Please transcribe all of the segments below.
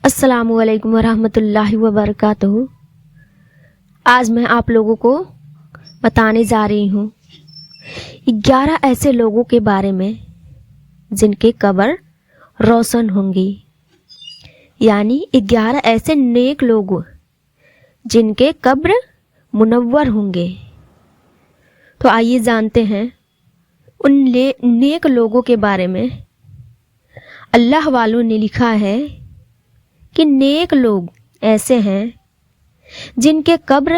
السلام علیکم ورحمۃ اللہ وبرکاتہ۔ آج میں آپ لوگوں کو بتانے جا رہی ہوں 11 ایسے لوگوں کے بارے میں جن کے قبر روشن ہوں گی، یعنی 11 ایسے نیک لوگ جن کے قبر منور ہوں گے۔ تو آئیے جانتے ہیں ان نیک لوگوں کے بارے میں۔ اللہ والوں نے لکھا ہے کہ نیک لوگ ایسے ہیں جن کے قبر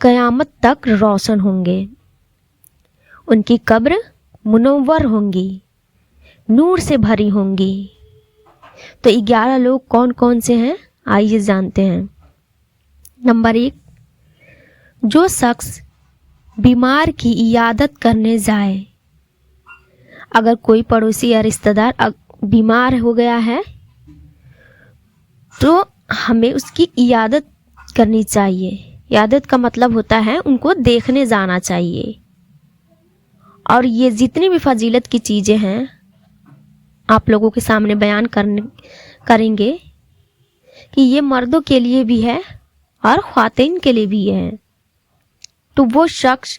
قیامت تک روشن ہوں گے، ان کی قبر منور ہوں گی، نور سے بھری ہوں گی۔ تو 11 لوگ کون کون سے ہیں آئیے جانتے ہیں۔ نمبر 1، جو شخص بیمار کی عیادت کرنے جائے۔ اگر کوئی پڑوسی یا رشتہ دار بیمار ہو گیا ہے تو ہمیں اس کی عیادت کرنی چاہیے۔ عیادت کا مطلب ہوتا ہے ان کو دیکھنے جانا چاہیے۔ اور یہ جتنی بھی فضیلت کی چیزیں ہیں آپ لوگوں کے سامنے بیان کریں گے کہ یہ مردوں کے لیے بھی ہے اور خواتین کے لیے بھی ہے۔ تو وہ شخص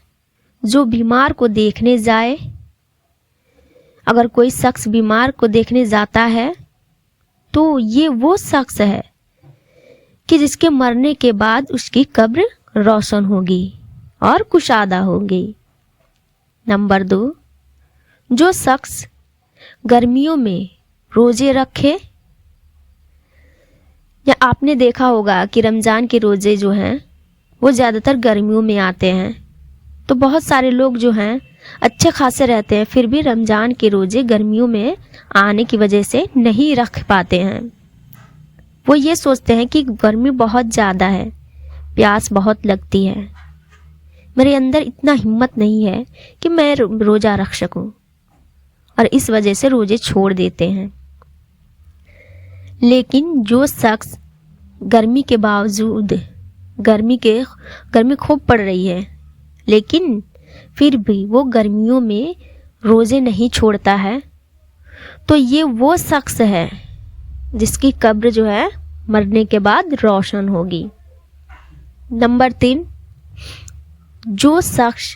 جو بیمار کو دیکھنے جائے، اگر کوئی شخص بیمار کو دیکھنے جاتا ہے تو یہ وہ شخص ہے کہ جس کے مرنے کے بعد اس کی قبر روشن ہوگی اور کشادہ ہوگی۔ نمبر 2، جو شخص گرمیوں میں روزے رکھے۔ یا آپ نے دیکھا ہوگا کہ رمضان کے روزے جو ہیں وہ زیادہ تر گرمیوں میں آتے ہیں، تو بہت سارے لوگ جو ہیں اچھے خاصے رہتے ہیں پھر بھی رمضان کے روزے گرمیوں میں آنے کی وجہ سے نہیں رکھ پاتے ہیں۔ وہ یہ سوچتے ہیں کہ گرمی بہت زیادہ ہے، پیاس بہت لگتی ہے، میرے اندر اتنا ہمت نہیں ہے کہ میں روزہ رکھ سکوں، اور اس وجہ سے روزے چھوڑ دیتے ہیں۔ لیکن جو شخص گرمی کے باوجود گرمی خوب پڑ رہی ہے لیکن پھر بھی وہ گرمیوں میں روزے نہیں چھوڑتا ہے، تو یہ وہ شخص ہے جس کی قبر جو ہے مرنے کے بعد روشن ہوگی۔ نمبر 3، جو شخص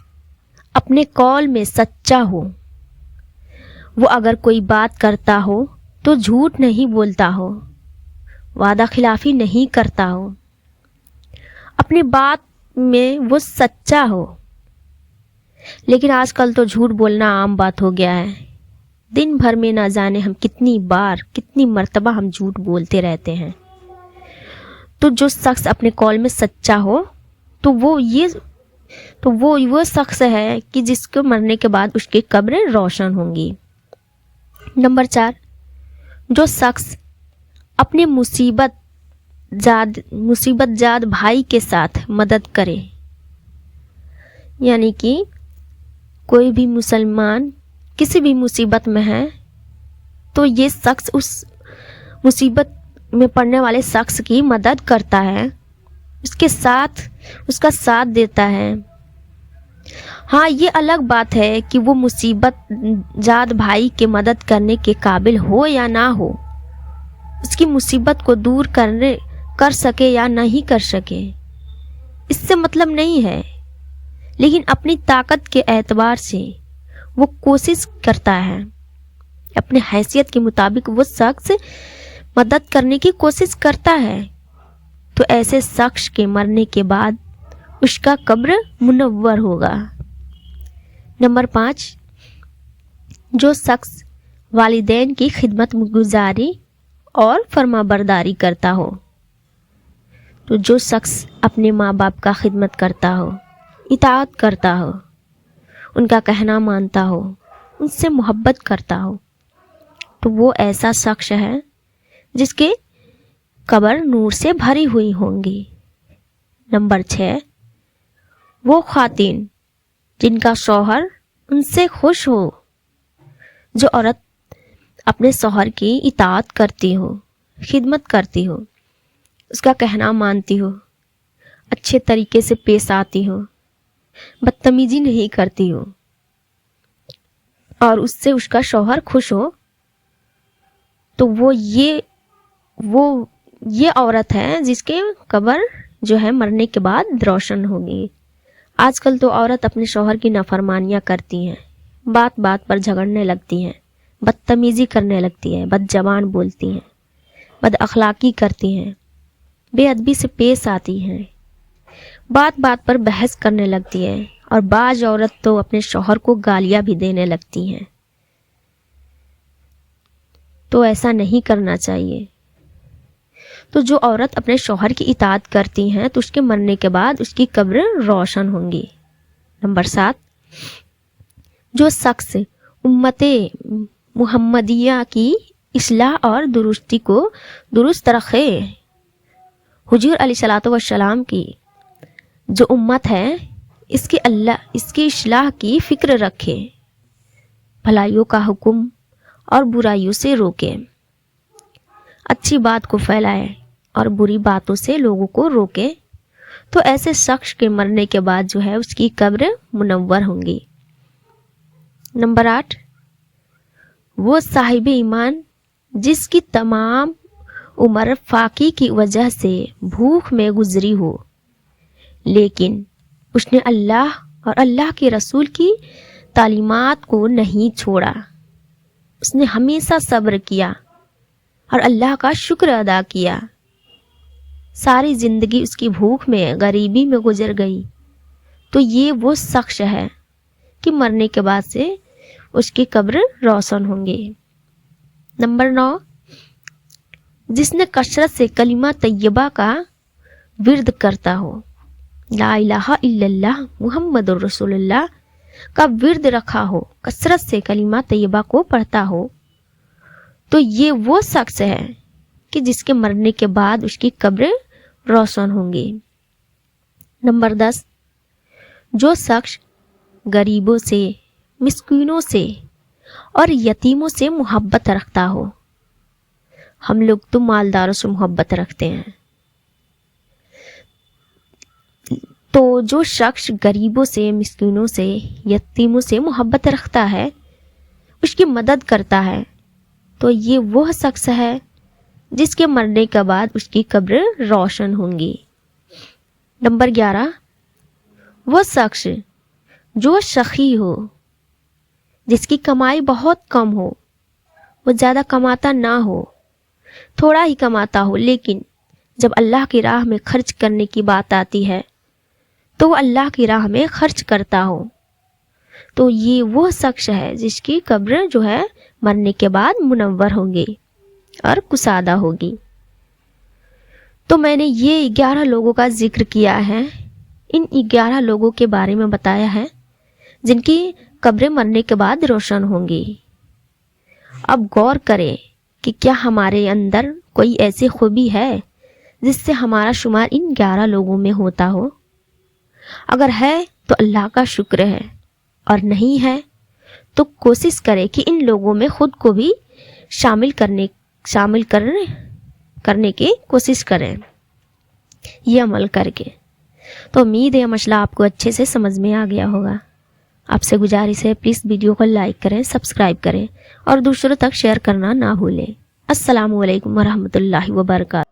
اپنے قول میں سچا ہو۔ وہ اگر کوئی بات کرتا ہو تو جھوٹ نہیں بولتا ہو، وعدہ خلافی نہیں کرتا ہو، اپنی بات میں وہ سچا ہو۔ لیکن آج کل تو جھوٹ بولنا عام بات ہو گیا ہے، دن بھر میں نہ جانے ہم کتنی مرتبہ ہم جھوٹ بولتے رہتے ہیں۔ تو جو شخص اپنے قول میں سچا ہو تو وہ شخص ہے کہ جس کو مرنے کے بعد اس کی قبر روشن ہوں گی۔ نمبر 4، جو شخص اپنے مصیبت زاد بھائی کے ساتھ مدد کرے۔ یعنی کہ کوئی بھی مسلمان کسی بھی مصیبت میں ہے تو یہ شخص اس مصیبت میں پڑنے والے شخص کی مدد کرتا ہے، اس کا ساتھ دیتا ہے۔ ہاں، یہ الگ بات ہے کہ وہ مصیبت زاد بھائی کی مدد کرنے کے قابل ہو یا نہ ہو، اس کی مصیبت کو دور کر سکے یا نہیں کر سکے، اس سے مطلب نہیں ہے، لیکن اپنی طاقت کے اعتبار سے وہ کوشش کرتا ہے، اپنے حیثیت کے مطابق وہ شخص مدد کرنے کی کوشش کرتا ہے، تو ایسے شخص کے مرنے کے بعد اس کا قبر منور ہوگا۔ نمبر 5، جو شخص والدین کی خدمت گزاری اور فرما برداری کرتا ہو۔ تو جو شخص اپنے ماں باپ کا خدمت کرتا ہو، اطاعت کرتا ہو، ان کا کہنا مانتا ہو، ان سے محبت کرتا ہو، تو وہ ایسا شخص ہے جس کی قبر نور سے بھری ہوئی ہوں گی۔ نمبر 6، وہ خواتین جن کا شوہر ان سے خوش ہو۔ جو عورت اپنے شوہر کی اطاعت کرتی ہو، خدمت کرتی ہو، اس کا کہنا مانتی ہو، اچھے طریقے سے پیش آتی ہو، بدتمیزی نہیں کرتی ہو، اور اس سے اس کا شوہر خوش ہو، تو وہ یہ عورت ہے جس کے قبر جو ہے مرنے کے بعد روشن ہوگی۔ آج کل تو عورت اپنے شوہر کی نافرمانیاں کرتی ہیں، بات بات پر جھگڑنے لگتی ہیں، بدتمیزی کرنے لگتی ہے، بد زبان بولتی ہیں، بد اخلاقی کرتی ہیں، بے ادبی سے پیش آتی ہیں، بات بات پر بحث کرنے لگتی ہے، اور بعض عورت تو اپنے شوہر کو گالیاں بھی دینے لگتی ہیں۔ تو ایسا نہیں کرنا چاہیے۔ تو جو عورت اپنے شوہر کی اطاعت کرتی ہیں تو اس کے مرنے کے بعد اس کی قبر روشن ہوں گی۔ نمبر 7، جو شخص امت محمدیہ کی اصلاح اور درستی کو درست رکھے، حضور علیہ الصلوۃ والسلام کی جو امت ہے اس کی اصلاح کی فکر رکھے، بھلائیوں کا حکم اور برائیوں سے روکے، اچھی بات کو پھیلائے اور بری باتوں سے لوگوں کو روکے، تو ایسے شخص کے مرنے کے بعد جو ہے اس کی قبر منور ہوں گی۔ نمبر 8، وہ صاحب ایمان جس کی تمام عمر فاقے کی وجہ سے بھوک میں گزری ہو، لیکن اس نے اللہ اور اللہ کے رسول کی تعلیمات کو نہیں چھوڑا، اس نے ہمیشہ صبر کیا اور اللہ کا شکر ادا کیا، ساری زندگی اس کی بھوک میں غریبی میں گزر گئی، تو یہ وہ شخص ہے کہ مرنے کے بعد سے اس کی قبر روشن ہوں گی۔ نمبر 9، جس نے کثرت سے کلمہ طیبہ کا ورد کرتا ہو، لا الہ الا اللہ محمد الرسول اللہ کا ورد رکھا ہو، کثرت سے کلمہ طیبہ کو پڑھتا ہو، تو یہ وہ شخص ہے کہ جس کے مرنے کے بعد اس کی قبر روشن ہوں گی۔ نمبر 10، جو شخص غریبوں سے، مسکینوں سے اور یتیموں سے محبت رکھتا ہو، ہم لوگ تو مالداروں سے محبت رکھتے ہیں، تو جو شخص غریبوں سے، مسکینوں سے، یتیموں سے محبت رکھتا ہے، اس کی مدد کرتا ہے، تو یہ وہ شخص ہے جس کے مرنے کے بعد اس کی قبر روشن ہوں گی۔ نمبر 11، وہ شخص جو سخی ہو، جس کی کمائی بہت کم ہو، وہ زیادہ کماتا نہ ہو، تھوڑا ہی کماتا ہو، لیکن جب اللہ کی راہ میں خرچ کرنے کی بات آتی ہے تو وہ اللہ کی راہ میں خرچ کرتا ہو، تو یہ وہ شخص ہے جس کی قبر جو ہے مرنے کے بعد منور ہوگی اور کشادہ ہوگی۔ تو میں نے یہ 11 لوگوں کا ذکر کیا ہے، ان 11 لوگوں کے بارے میں بتایا ہے جن کی قبریں مرنے کے بعد روشن ہوں گی۔ اب غور کریں کہ کیا ہمارے اندر کوئی ایسی خوبی ہے جس سے ہمارا شمار ان 11 لوگوں میں ہوتا ہو؟ اگر ہے تو اللہ کا شکر ہے، اور نہیں ہے تو کوشش کریں کہ ان لوگوں میں خود کو بھی شامل کرنے کی کوشش کریں یہ عمل کر کے۔ تو امید ہے یہ مسئلہ آپ کو اچھے سے سمجھ میں آ گیا ہوگا۔ آپ سے گزارش ہے پلیز ویڈیو کو لائک کریں، سبسکرائب کریں اور دوسروں تک شیئر کرنا نہ بھولیں۔ السلام علیکم ورحمۃ اللہ وبرکاتہ۔